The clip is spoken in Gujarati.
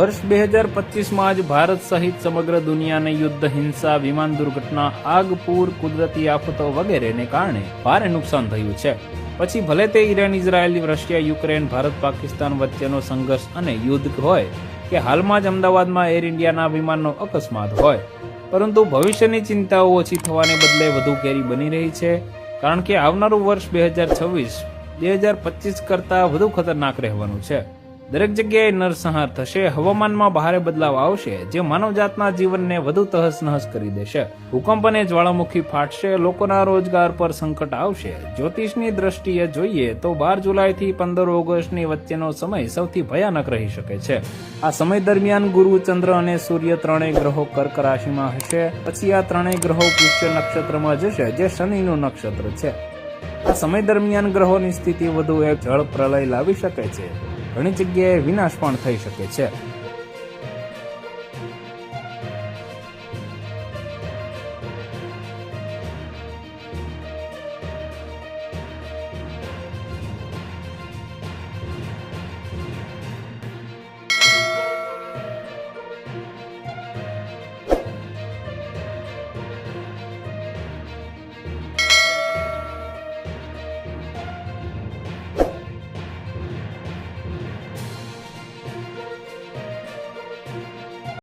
વર્ષ 2025માં જ ભારત સહિત સમગ્ર દુનિયાને યુદ્ધ, હિંસા, વિમાન દુર્ઘટના, આગ, પૂર, કુદરતી આફતો વગેરેને કારણે ભારે નુકસાન થયું છે. પછી ભલે તે Iran, Israel, Russia, Ukraine, Bharat, Pakistan વચ્ચેનો સંઘર્ષ અને યુદ્ધ હોય કે હાલમાં જ અમદાવાદમાં એર ઇન્ડિયાના વિમાનનો અકસ્માત હોય, પરંતુ ભવિષ્યની ચિંતાઓ ઓછી થવાને બદલે વધુ ઘેરી બની રહી છે. કારણ કે આવનારું વર્ષ 2025 કરતાં વધુ ખતરનાક રહેવાનું છે. દરેક જગ્યાએ નરસંહાર થશે, હવામાનમાં ભારે બદલાવ આવશે જે માનવજાતના જીવનને વધુ તહસ-નહસ કરી દેશે. ભૂકંપ અને જ્વાળામુખી ફાટશે, લોકોના રોજગાર પર સંકટ આવશે. જ્યોતિષની દ્રષ્ટિએ જોઈએ તો 12 જુલાઈથી 15 ઓગસ્ટની વચ્ચેનો સમય સૌથી ભયાનક રહી શકે છે. આ સમય દરમિયાન ગુરુ, ચંદ્ર અને સૂર્ય ત્રણેય ગ્રહો કર્ક રાશિમાં હશે. પછી આ ત્રણેય ગ્રહો પુષ્ય નક્ષત્રમાં જશે, જે શનિનું નક્ષત્ર છે. આ સમય દરમિયાન ગ્રહોની સ્થિતિ વધુ એક જળ પ્રલય લાવી શકે છે. ઘણી જગ્યાએ વિનાશ પણ થઈ શકે છે.